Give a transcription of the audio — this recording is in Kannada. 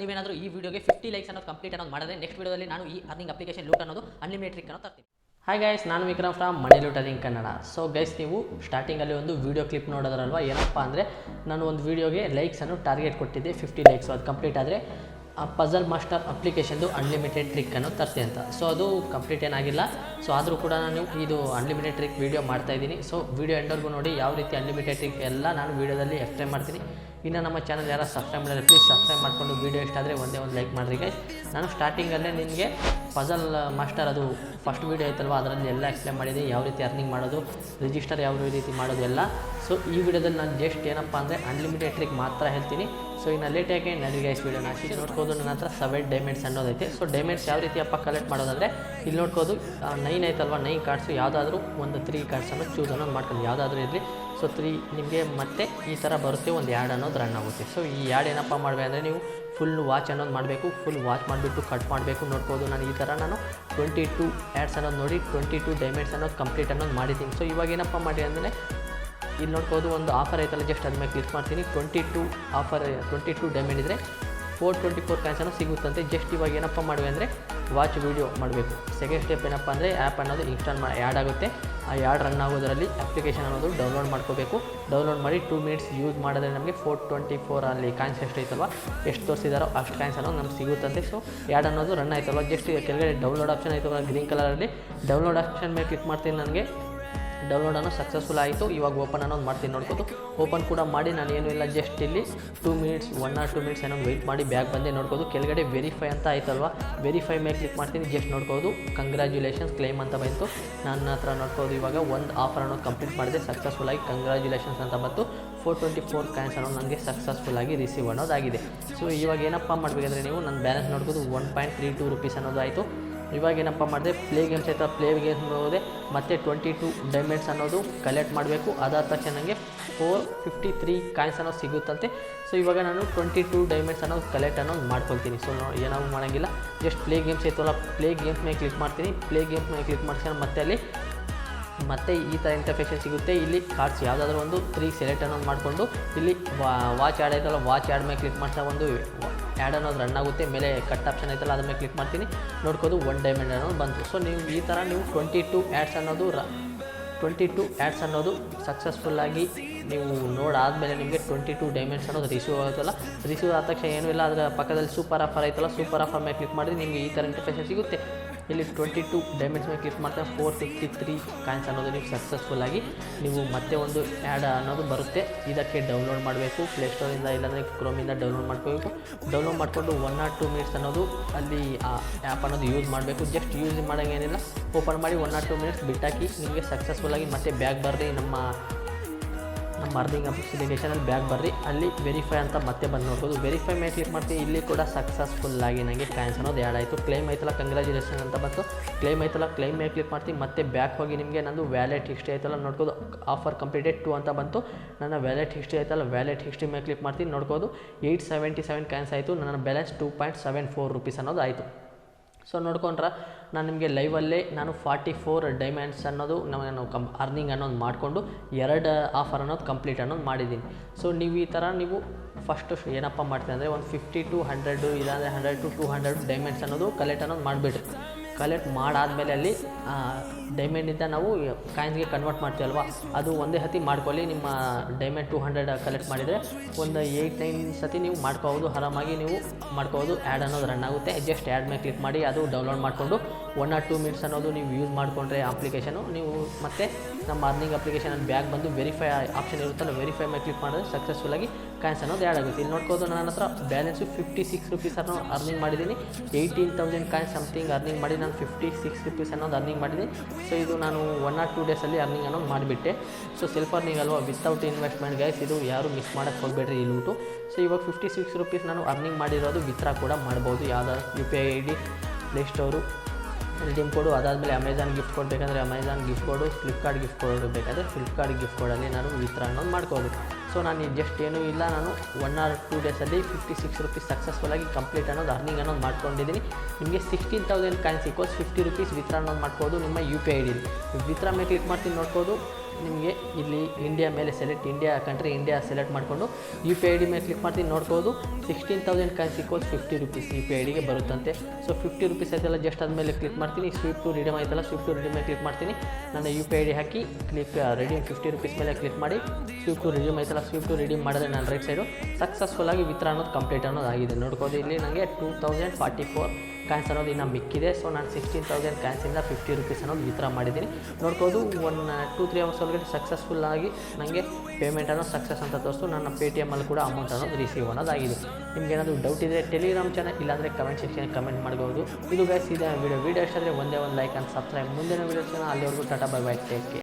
ನೀವೇನಾದರೂ ಈ ವಿಡಿಯೋಗೆ 50 ಲೈಕ್ಸ್ ಅನ್ನೋದು ಕಂಪ್ಲೀಟ್ ಅನ್ನೋದು ಮಾಡಿದ್ರೆ ನೆಕ್ಸ್ಟ್ ವಿಡಿಯೋದಲ್ಲಿ ನಾನು ಈ ಅರ್ನಿಂಗ್ ಅಪ್ಲಿಕೇಶನ್ ಲೂಟ್ ಅನ್ನೋದು ಅನ್ಲಿಮಿಟೆಡ್ ಟ್ರಿಕ್ ಅನ್ನೋದು ತರ್ತೀನಿ. ಹಾಯ್ ಗೈಸ್, ನಾನು Vikram from money loot earning Kannada. So guys, ನೀವು ಸ್ಟಾರ್ಟಿಂಗಲ್ಲಿ ಒಂದು ವೀಡಿಯೋ ಕ್ಲಿಪ್ ನೋಡೋದ್ರಲ್ವ, ಏನಪ್ಪ ಅಂದರೆ ನಾನು ಒಂದು ವೀಡಿಯೋಗೆ ಲೈಕ್ಸನ್ನು ಟಾರ್ಗೆಟ್ ಕೊಟ್ಟಿದ್ದೆ 50 ಲೈಕ್ಸು. ಅದು ಕಂಪ್ಲೀಟ್ ಆದರೆ ಆ ಪಜಲ್ ಮಾಸ್ಟರ್ ಅಪ್ಲಿಕೇಶನ್ದು ಅನ್ಲಿಮಿಟೆಡ್ ಟ್ರಿಕ್ ಅನ್ನೋ ತರ್ತೀನಿ ಅಂತ. ಸೊ ಅದು ಕಂಪ್ಲೀಟ್ ಏನಾಗಿಲ್ಲ. ಸೊ ಆದರೂ ಕೂಡ ನಾನು ಇದು ಅನ್ಲಿಮಿಟೆಡ್ ಟ್ರಿಕ್ ವೀಡಿಯೋ ಮಾಡ್ತಾಯಿದ್ದೀನಿ. ಸೊ ವೀಡಿಯೋ ಎಂಡರ್ಗೂ ನೋಡಿ ಯಾವ ರೀತಿ ಅನ್ಲಿಮಿಟೆಡ್ ಟ್ರಿಕ್ ಎಲ್ಲ ನಾನು ವೀಡಿಯೋದಲ್ಲಿ ಎಕ್ಸ್ಪ್ಲೇನ್ ಮಾಡ್ತೀನಿ. ಇನ್ನು ನಮ್ಮ ಚಾನಲ್ ಯಾರು ಸಬ್ಸ್ಕ್ರೈಬ್ ಮಾಡಿದ್ರೆ ಪ್ಲೀಸ್ ಸಬ್ಸ್ಕ್ರೈಬ್ ಮಾಡಿಕೊಂಡು ವೀಡಿಯೋ ಇಷ್ಟ ಆದರೆ ಒಂದೇ ಒಂದು ಲೈಕ್ ಮಾಡಿರಿ ಗೈಸ್. ನಾನು ಸ್ಟಾರ್ಟಿಂಗಲ್ಲೇ ನಿಮಗೆ ಪಜಲ್ ಮಾಸ್ಟರ್ ಅದು ಫಸ್ಟ್ ವೀಡಿಯೋ ಐತಲ್ವ, ಅದರಲ್ಲಿ ಎಲ್ಲ ಎಕ್ಸ್ಪ್ಲೇನ್ ಮಾಡಿದ್ದೀನಿ, ಯಾವ ರೀತಿ ಅರ್ನಿಂಗ್ ಮಾಡೋದು, ರಿಜಿಸ್ಟರ್ ಯಾವ ರೀತಿ ಮಾಡೋದು ಎಲ್ಲ. ಸೊ ಈ ವಿಡಿಯೋದಲ್ಲಿ ನಾನು ಜಸ್ಟ್ ಏನಪ್ಪ ಅಂದರೆ ಅನ್ಲಿಮಿಟೆಡ್ ಟ್ರಿಕ್ ಮಾತ್ರ ಹೇಳ್ತೀನಿ. ಸೊ ಇನ್ನು ಲೇಟ್ ಯಾಕೆ ನಡಿ ಗೈಸ್ ವೀಡಿಯೋನ ಹಾಕಿ ನೋಡ್ಬೋದು. ನನ್ನ ಹತ್ರ 7 ಡೈಮಂಡ್ಸ್ ಅನ್ನೋದೈತೆ. ಸೊ ಡೈಮಂಡ್ಸ್ ಯಾವ ರೀತಿ ಅಪ್ಪ ಕಲೆಕ್ಟ್ ಮಾಡೋದಂದರೆ ಇಲ್ಲಿ ನೋಡ್ಬೋದು 9 ಐತಲ್ವ, 9 ಕಾರ್ಡ್ಸು ಯಾವುದಾದ್ರೂ ಒಂದು 3 ಕಾರ್ಡ್ಸನ್ನು ಚೂಸ್ ಅನ್ನೋದು ಮಾಡ್ಕೊಂಡು ಯಾವುದಾದ್ರೂ ಇರಲಿ. ಸೊ 3 ನಿಮಗೆ ಮತ್ತೆ ಈ ಥರ ಬರುತ್ತೆ, ಒಂದು ಆ್ಯಡ್ ಅನ್ನೋದು ರನ್ ಆಗುತ್ತೆ. ಸೊ ಈ ಆ್ಯಡ್ ಏನಪ್ಪ ಮಾಡಬೇಕು ಅಂದರೆ ನೀವು ಫುಲ್ ವಾಚ್ ಅನ್ನೋದು ಮಾಡಬೇಕು. ಫುಲ್ ವಾಚ್ ಮಾಡಿಬಿಟ್ಟು ಕಟ್ ಮಾಡಬೇಕು. ನೋಡ್ಬೋದು ನಾನು ಈ ಥರ ನಾನು 22 ಆ್ಯಡ್ಸ್ ಅನ್ನೋದು ನೋಡಿ 22 ಡೈಮಂಡ್ಸ್ ಅನ್ನೋದು ಕಂಪ್ಲೀಟ್ ಅನ್ನೋದು ಮಾಡಿದ್ದೀನಿ. ಸೊ ಇವಾಗ ಏನಪ್ಪ ಮಾಡಿ ಅಂದರೆ ಇಲ್ಲಿ ನೋಡ್ಬೋದು ಒಂದು ಆಫರ್ ಐತಲ್ಲ, ಜಸ್ಟ್ ಅದ್ರ ಮೇಲೆ ಕ್ಲಿಕ್ ಮಾಡ್ತೀನಿ. 22 ಡೈಮಂಡ್ ಇದ್ದರೆ 424 ಕಾಯಿನ್ಸ್ ಅನ್ನೋ ಸಿಗುತ್ತಂತೆ. ಜಸ್ಟ್ ಇವಾಗ ಏನಪ್ಪ ಮಾಡುವೆ ಅಂದರೆ ವಾಚ್ ವೀಡಿಯೋ ಮಾಡಬೇಕು. ಸೆಕೆಂಡ್ ಸ್ಟೆಪ್ ಏನಪ್ಪ ಅಂದರೆ ಆ್ಯಪ್ ಅನ್ನೋದು ಇನ್ಸ್ಟಾಲ್ ಆ್ಯಡ್ ಆಗುತ್ತೆ. ಆ ಆ್ಯಡ್ ರನ್ ಆಗೋದರಲ್ಲಿ ಅಪ್ಲಿಕೇಶನ್ ಅನ್ನೋದು ಡೌನ್ಲೋಡ್ ಮಾಡ್ಕೋಬೇಕು. ಡೌನ್ಲೋಡ್ ಮಾಡಿ 2 ಮಿನಿಟ್ಸ್ ಯೂಸ್ ಮಾಡಿದ್ರೆ ನಮಗೆ 424 ಅಲ್ಲಿ ಕಾಯಿನ್ಸ್ ಎಷ್ಟು ಐತಲ್ವ, ಎಷ್ಟು ತೋರಿಸಿದಾರೋ ಅಷ್ಟು ಕಾಯಿನ್ಸ್ ಅನ್ನೋದು ನಮ್ಗೆ ಸಿಗುತ್ತಂತೆ. ಸೊ ಆ್ಯಡ್ ಅನ್ನೋದು ರನ್ ಆಯ್ತಲ್ವ, ಜಸ್ಟ್ ಕೆಳಗಡೆ ಡೌನ್ಲೋಡ್ ಆಪ್ಷನ್ ಆಯ್ತಲ್ವ ಗ್ರೀನ್ ಕಲರಲ್ಲಿ, ಡೌನ್ಲೋಡ್ ಆಪ್ಷನ್ ಮೇಲೆ ಕ್ಲಿಕ್ ಮಾಡ್ತೀನಿ. ನನಗೆ ಡೌನ್ಲೋಡ್ ಅನ್ನೋ ಸಕ್ಸಸ್ಫುಲ್ ಆಯಿತು. ಇವಾಗ ಓಪನ್ ಅನ್ನೋದು ಮಾಡ್ತೀನಿ. ನೋಡ್ಬೋದು ಓಪನ್ ಕೂಡ ಮಾಡಿ ನಾನು ಏನೂ ಇಲ್ಲ, ಜಸ್ಟ್ ಇಲ್ಲಿ 2 ಮಿನಿಟ್ಸ್ 1 or 2 ಮಿನಿಟ್ಸ್ ಏನೋ ವೆಯ್ಟ್ ಮಾಡಿ ಬ್ಯಾಗ್ ಬಂದೆ. ನೋಡ್ಬೋದು ಕೆಳಗಡೆ ವೆರಿಫೈ ಅಂತ ಆಯ್ತಲ್ವ, ವೆರಿಫೈ ಮೇಲೆ ಕ್ಲಿಕ್ ಮಾಡ್ತೀನಿ. ಜಸ್ಟ್ ನೋಡ್ಬೋದು ಕಂಗ್ರ್ಯಾಚುಲೇಷನ್ಸ್ ಕ್ಲೈಮ್ ಅಂತ ಬಂತು ನನ್ನ ಹತ್ರ. ನೋಡ್ಬೋದು ಇವಾಗ ಒಂದು ಆಫರ್ ಅನ್ನೋದು ಕಂಪ್ಲೀಟ್ ಮಾಡಿದೆ ಸಕ್ಸಸ್ಫುಲ್ಲಾಗಿ, ಕಂಗ್ರ್ಯಾಚುಲೇಷನ್ಸ್ ಅಂತ ಬಂತು. 424 ಕಾಯಿನ್ಸ್ ಅನ್ನೋದು ನನಗೆ ಸಕ್ಸಸ್ಫುಲ್ಲಾಗಿ ರಿಸೀವ್ ಅನ್ನೋದಾಗಿದೆ. ಸೊ ಇವಾಗ ಏನಪ್ಪ ಮಾಡಬೇಕಂದ್ರೆ ನೀವು ನನ್ನ ಬ್ಯಾಲೆನ್ಸ್ ನೋಡ್ಬೋದು 1.32 ರೂಪೀಸ್ ಅನ್ನೋದು ಆಯಿತು. ಇವಾಗ ಏನಪ್ಪ ಮಾಡಿದೆ, ಪ್ಲೇ ಗೇಮ್ಸ್ ಆಯ್ತಾ, ಪ್ಲೇ ಗೇಮ್ಸ್ ಹೋದೆ ಮತ್ತು 22 ಡೈಮಂಡ್ಸ್ ಅನ್ನೋದು ಕಲೆಕ್ಟ್ ಮಾಡಬೇಕು. ಅದಾದ ತಕ್ಷಣ ನನಗೆ 453 ಕಾಯಿನ್ಸ್ ಅನ್ನೋದು ಸಿಗುತ್ತಂತೆ. ಸೊ ಇವಾಗ ನಾನು 22 ಡೈಮಂಡ್ಸ್ ಅನ್ನೋದು ಕಲೆಕ್ಟ್ ಅನ್ನೋದು ಮಾಡ್ಕೊಳ್ತೀನಿ. ಸೊ ಏನೂ ಮಾಡೋಂಗಿಲ್ಲ, ಜಸ್ಟ್ ಪ್ಲೇ ಗೇಮ್ಸ್ ಐತಲ್ಲ, ಪ್ಲೇ ಗೇಮ್ಸ್ ಮೇಲೆ ಕ್ಲಿಕ್ ಮಾಡ್ತೀನಿ. ಪ್ಲೇ ಗೇಮ್ಸ್ ಮೇಲೆ ಕ್ಲಿಕ್ ಮಾಡ್ಕೊಂಡು ಮತ್ತೆ ಅಲ್ಲಿ ಮತ್ತೆ ಈ ಥರ ಇಂಟರ್ಫೇಷನ್ ಸಿಗುತ್ತೆ. ಇಲ್ಲಿ ಕಾರ್ಡ್ಸ್ ಯಾವುದಾದ್ರೂ ಒಂದು 3 ಸೆಲೆಕ್ಟ್ ಅನ್ನೋದು ಮಾಡಿಕೊಂಡು ಇಲ್ಲಿ ವಾಚ್ ಆ್ಯಡ್ ಐತಲ್ಲ, ವಾಚ್ ಆ್ಯಡ್ ಮೇಲೆ ಕ್ಲಿಕ್ ಮಾಡ್ತಾ ಒಂದು ಆ್ಯಡ್ ಅನ್ನೋದು ರನ್ ಆಗುತ್ತೆ. ಮೇಲೆ ಕಟ್ ಆಪ್ಷನ್ ಐತಲ್ಲ, ಅದ್ರ ಮೇಲೆ ಕ್ಲಿಕ್ ಮಾಡ್ತೀನಿ. ನೋಡ್ಬೋದು 1 ಡೈಮಂಡ್ ಅನ್ನೋದು ಬಂತು. ಸೊ ನೀವು ಈ ಥರ ನೀವು 22 ಆ್ಯಡ್ಸ್ ಅನ್ನೋದು ಸಕ್ಸಸ್ಫುಲ್ಲಾಗಿ ನೀವು ನೋಡಾದಮೇಲೆ ನಿಮಗೆ 22 ಡೈಮಂಡ್ಸ್ ಅನ್ನೋದು ರಿಸೀವ್ ಆಗುತ್ತಲ್ಲ. ರಿಸೀವ್ ಆದ ತಕ್ಷಣ ಏನೂ ಇಲ್ಲ, ಅದರ ಪಕ್ಕದಲ್ಲಿ ಸೂಪರ್ ಆಫರ್ ಐತಲ್ಲ, ಸೂಪರ್ ಆಫರ್ ಮೇಲೆ ಕ್ಲಿಕ್ ಮಾಡಿದ್ರೆ ನಿಮಗೆ ಈ ಥರ ಇಂಟರ್ಫೇಷನ್ ಸಿಗುತ್ತೆ. ಇಲ್ಲಿ 22 ಡೈಮಂಡ್ಸ್ ಮೇಲೆ ಕ್ಲಿಕ್ ಮಾಡ್ತಾ 453 ಕಾಯಿನ್ಸ್ ಅನ್ನೋದು ನೀವು ಸಕ್ಸಸ್ಫುಲ್ಲಾಗಿ ನೀವು ಮತ್ತೆ ಒಂದು ಆ್ಯಡ್ ಅನ್ನೋದು ಬರುತ್ತೆ. ಇದಕ್ಕೆ ಡೌನ್ಲೋಡ್ ಮಾಡಬೇಕು ಪ್ಲೇಸ್ಟೋರಿಂದ, ಇಲ್ಲಾಂದರೆ ಕ್ರೋಮಿಂದ ಡೌನ್ಲೋಡ್ ಮಾಡ್ಕೋಬೇಕು. ಡೌನ್ಲೋಡ್ ಮಾಡಿಕೊಂಡು 1 or 2 ಮಿನಿಟ್ಸ್ ಅನ್ನೋದು ಅಲ್ಲಿ ಆ ಆ್ಯಪ್ ಅನ್ನೋದು ಯೂಸ್ ಮಾಡಬೇಕು. ಜಸ್ಟ್ ಯೂಸ್ ಮಾಡೋಂಗೇನಿಲ್ಲ, ಓಪನ್ ಮಾಡಿ 1 or 2 ಮಿನಿಟ್ಸ್ ಬಿಟ್ಟಾಕಿ ನಿಮಗೆ ಸಕ್ಸಸ್ಫುಲ್ಲಾಗಿ ಮತ್ತೆ ಬ್ಯಾಗ್ ಬರ್ರಿ ನಮ್ಮ ಅರ್ನಿಂಗ್ ಅಪ್ಲಿಕೇಶನಲ್ಲಿ ಬ್ಯಾಗ್ ಬರ್ರಿ. ಅಲ್ಲಿ ವೆರಿಫೈ ಅಂತ ಮತ್ತೆ ಬಂದು ನೋಡ್ಬೋದು. ವೆರಿಫೈ ಮೇಲೆ ಕ್ಲಿಕ್ ಮಾಡ್ತೀವಿ. ಇಲ್ಲಿ ಕೂಡ ಸಕ್ಸಸ್ಫುಲ್ಲಾಗಿ ನನಗೆ ಕಾಯಿನ್ಸ್ ಅನ್ನೋದು ಆ್ಯಡ್ ಆಯಿತು. ಕ್ಲೈಮ್ ಐತಲ್ಲ, ಕಂಗ್ರ್ಯಾಚುಲೇಷನ್ ಅಂತ ಬಂತು. ಕ್ಲೈಮ್ ಐತಲ್ಲ, ಕ್ಲೈಮ್ ಮೇಲೆ ಕ್ಲಿಕ್ ಮಾಡ್ತೀವಿ. ಮತ್ತೆ ಬ್ಯಾಕ್ ಹೋಗಿ ನಿಮಗೆ ನಂದು ವ್ಯಾಲೆಟ್ ಹಿಸ್ಟ್ರಿ ಐತಲ್ಲ, ನೋಡ್ಬೋದು ಆಫರ್ ಕಂಪ್ಲೀಟೆಡ್ 2 ಅಂತ ಬಂತು. ನನ್ನ ವ್ಯಾಲೆಟ್ ಹಿಸ್ಟ್ರಿ ಐತಲ್ಲ, ವ್ಯಾಲೆಟ್ ಹಿಸ್ಟ್ರಿ ಮೇಲೆ ಕ್ಲಿಕ್ ಮಾಡ್ತೀನಿ. ನೋಡ್ಬೋದು 877 ಕಾಯಿನ್ಸ್ ಆಯಿತು. ನನ್ನ ಬ್ಯಾಲೆನ್ಸ್ 2.74 ರೂಪೀಸ್ ಅನ್ನೋದು ಆಯಿತು. ಸೊ ನೋಡ್ಕೊಂಡ್ರೆ ನಾನು ನಿಮಗೆ ಲೈವಲ್ಲೇ ನಾನು 44 ಡೈಮಂಡ್ಸ್ ಅನ್ನೋದು ನಾನು ಅರ್ನಿಂಗ್ ಅನ್ನೋದು ಮಾಡಿಕೊಂಡು 2 ಆಫರ್ ಅನ್ನೋದು ಕಂಪ್ಲೀಟ್ ಅನ್ನೋದು ಮಾಡಿದ್ದೀನಿ. ಸೊ ನೀವು ಈ ಥರ ನೀವು ಫಸ್ಟು ಏನಪ್ಪ ಮಾಡ್ತೀನಿ ಅಂದರೆ ಒಂದು 50 to 100 ಇಲ್ಲಾಂದರೆ 100 to 200 ಡೈಮಂಡ್ಸ್ ಅನ್ನೋದು ಕಲೆಕ್ಟ್ ಅನ್ನೋದು ಮಾಡಿಬಿಡ್ರಿ. ಕಲೆಕ್ಟ್ ಮಾಡಾದಮೇಲೆ ಅಲ್ಲಿ ಡೈಮಂಡಿಂದ ನಾವು ಕಾಯಿನ್ಸ್ಗೆ ಕನ್ವರ್ಟ್ ಮಾಡ್ತೀವಲ್ವ, ಅದು ಒಂದೇ ಸತಿ ಮಾಡ್ಕೊಳ್ಳಿ. ನಿಮ್ಮ ಡೈಮಂಡ್ 200 ಕಲೆಕ್ಟ್ ಮಾಡಿದರೆ ಒಂದು 8-9 ಸತಿ ನೀವು ಮಾಡ್ಕೋಬೋದು, ಆರಾಮಾಗಿ ನೀವು ಮಾಡ್ಕೋಬೋದು. ಆ್ಯಡ್ ಅನ್ನೋದು ರನ್ ಆಗುತ್ತೆ. ಜಸ್ಟ್ ಆ್ಯಡ್ ಮೇಲೆ ಕ್ಲಿಕ್ ಮಾಡಿ ಅದು ಡೌನ್ಲೋಡ್ ಮಾಡಿಕೊಂಡು 1 or 2 ಮಿನಿಟ್ಸ್ ಅನ್ನೋದು ನೀವು ಯೂಸ್ ಮಾಡಿಕೊಂಡ್ರೆ ಅಪ್ಲಿಕೇಶನು ನೀವು ಮತ್ತೆ ನಮ್ಮ ಅರ್ನಿಂಗ್ ಅಪ್ಲಿಕೇಶನಲ್ಲಿ ಬ್ಯಾಗ್ ಬಂದು ವೆರಿಫೈ ಆಪ್ಷನ್ ಇರುತ್ತಲ್ಲ, ವೆರಿಫೈ ಮೇಲೆ ಕ್ಲಿಕ್ ಮಾಡಿದ್ರೆ ಸಕ್ಸಸ್ಫುಲ್ಲಾಗಿ ಕಾಯಿನ್ಸ್ ಅನ್ನೋದು ಆ್ಯಡ್ ಆಗುತ್ತೆ. ಇಲ್ಲಿ ನೋಡ್ಬೋದು ನನ್ನ ಹತ್ರ ಬ್ಯಾಲೆನ್ಸು 56 ರೂಪೀಸ್ ಅನ್ನೋ ಅರ್ನಿಂಗ್ ಮಾಡಿದ್ದೀನಿ. 18,000 ಕಾಯಿನ್ಸ್ ಸಮಥಿಂಗ್ ಅರ್ನಿಂಗ್ ಮಾಡಿ ನಾನು 56 ರೂಪೀಸ್ ಅನ್ನೋದು ಅರ್ನಿಂಗ್ ಮಾಡಿದ್ದೀನಿ. ಸೊ ಇದು ನಾನು 1 or 2 ಡೇಸಲ್ಲಿ ಅರ್ನಿಂಗ್ ಅನ್ನೋದು ಮಾಡಿಬಿಟ್ಟೆ. ಸೊ ಸೆಲ್ಫ್ ಅರ್ನಿಂಗ್ ಅಲ್ವಾ, ವಿತೌಟ್ ಇನ್ವೆಸ್ಟ್ಮೆಂಟ್ ಗೈಸ್, ಇದು ಯಾರು ಮಿಸ್ ಮಾಡೋಕ್ಕೆ ಹೋಗಬೇಡ್ರಿ ಈ ಲೂಟು. ಸೊ ಇವಾಗ 56 ರೂಪೀಸ್ ನಾನು ಅರ್ನಿಂಗ್ ಮಾಡಿರೋದು ವಿತ್ಡ್ರಾ ಕೂಡ ಮಾಡ್ಬೋದು. ಯಾವ್ದಾದ್ರು UPI ID, ಪ್ಲೇಸ್ಟೋರು, ರಿಡೀಮ್ ಕೋಡು, ಅದಾದಮೇಲೆ ಅಮೆಝಾನ್ ಗಿಫ್ಟ್ ಕೋಡ್ ಬೇಕಂದರೆ ಅಮೆಝಾನ್ ಗಿಫ್ಟ್ ಕೋಡು, ಫ್ಲಿಪ್ಕಾರ್ಟ್ ಗಿಫ್ಟ್ ಕೋಡ್ ಬೇಕಾದರೆ ಫ್ಲಿಪ್ಕಾರ್ಟ್ ಗಿಫ್ಟ್ ಕೋಡಲ್ಲಿ ನಾನು ವಿತ್ಡ್ರಾ ಅನ್ನೋದು ಮಾಡ್ಕೋಬೋದು. ಸೊ ನಾನು ಜಸ್ಟ್ ಏನೂ ಇಲ್ಲ, ನಾನು 1 or 2 ಡೇಸಲ್ಲಿ 56 ರೂಪೀಸ್ ಸಕ್ಸಸ್ಫುಲ್ಲಾಗಿ ಕಂಪ್ಲೀಟ್ ಅನ್ನೋದು ಅರ್ನಿಂಗ್ ಅನ್ನೋದು ಮಾಡ್ಕೊಂಡಿದ್ದೀನಿ. ನಿಮಗೆ 16,000 ಕಾಯಿನ್ಸ್ ಈಕ್ವಲ್ಸ್ 50 ರೂಪೀಸ್ ವಿತ್ಡ್ರಾ ಅನ್ನೋದು ಮಾಡ್ಬೋದು ನಿಮ್ಮ UPI ID. ವಿತ್ಡ್ರಾ ಮೇಲೆ ಕ್ಲಿಕ್ ಮಾಡ್ತೀನಿ. ನೋಡ್ಬೋದು ನಿಮಗೆ ಇಲ್ಲಿ ಇಂಡಿಯಾ ಮೇಲೆ select India country India select ಮಾಡಿಕೊಂಡು ಯು ಪಿ ಐ ಡಿ ಮೇಲೆ ಕ್ಲಿಕ್ ಮಾಡ್ತೀನಿ. ನೋಡ್ಬೋದು 16,000 coins equals 50 rupees U P I ಡಿಗೆ ಬರುತ್ತಂತೆ. ಸೊ 50 rupees ಆಯ್ತಲ್ಲ, ಜಸ್ಟ್ ಆದಮೇಲೆ ಕ್ಲಿಕ್ ಮಾಡ್ತೀನಿ. ಸ್ವೀಪ್ ಟು ರಿಡೀಮ್ ಆಯ್ತಲ್ಲ, ಸ್ವೀಪ್ ಟು ರಿಡೀಮ್ ಮೇಲೆ ಕ್ಲಿಕ್ ಮಾಡ್ತೀನಿ. ನನ್ನ U P I D hockey redeem 50 rupees ಮೇಲೆ ಕ್ಲಿಕ್ ಮಾಡಿ ಸ್ವೀಪ್ ಟು ರಿಡೀಮ್ ಆಯ್ತಲ್ಲ, ಸ್ವೀಪ್ ಟು ರಿಡೀಮ್ ಮಾಡಿದ್ರೆ ನಾನು ರೈಟ್ ಸೈಡು ಸಕ್ಸಸ್ಫುಲ್ಲಾಗಿ ವಿತ್ಡ್ರಾ ಅನ್ನೋದು ಕಂಪ್ಲೀಟ್ ಅನ್ನೋದು ಆಗಿದೆ. ನೋಡ್ಬೋದು ಇಲ್ಲಿ ನನಗೆ 2044 ಕಾಯಿನ್ಸ್ ಅನ್ನೋದು ಇನ್ನು ಮಿಕ್ಕಿದೆ. ಸೊ ನಾನು 16,000 ಕಾಯಿನ್ಸಿಂದ 50 rupees ಅನ್ನೋದು ವಿತ್ಡ್ರಾ ಮಾಡಿದ್ದೀನಿ. ನೋಡ್ಬೋದು 2-3 ಅವರ್ಸ್ ಒಳಗಡೆ ಸಕ್ಸಸ್ಫುಲ್ಲಾಗಿ ನನಗೆ ಪೇಮೆಂಟ್ ಅನ್ನೋದು ಸಕ್ಸಸ್ ಅಂತ ತೋರಿಸ್ತು. ನನ್ನ ಪೇಟಿಎಮ್ಮಲ್ಲಿ ಕೂಡ ಅಮೌಂಟ್ ಅನ್ನೋದು ರಿಸೀವ್ ಅನ್ನೋದಾಗಿದೆ. ನಿಮ್ಗೆ ಏನಾದರೂ ಡೌಟ್ ಇದ್ದರೆ ಟೆಲಿಗ್ರಾಮ್ ಚಾನಲ್ ಇಲ್ಲಾಂದರೆ ಕಮೆಂಟ್ ಸೆಕ್ಷನ್ಗೆ ಕಮೆಂಟ್ ಮಾಡ್ಬೋದು. ಇದು ಗೈಸ್ ಇದೆ ವಿಡಿಯೋ ಇಷ್ಟ ಆದರೆ ಒಂದೇ ಒಂದು ಲೈಕ್ ಆ್ಯಂಡ್ ಸಬ್ಸ್ಕ್ರೈಬ್. ಮುಂದಿನ ವೀಡಿಯೋಸ್ನ ಅಲ್ಲಿವರೆಗೂ tata bye bye, take care.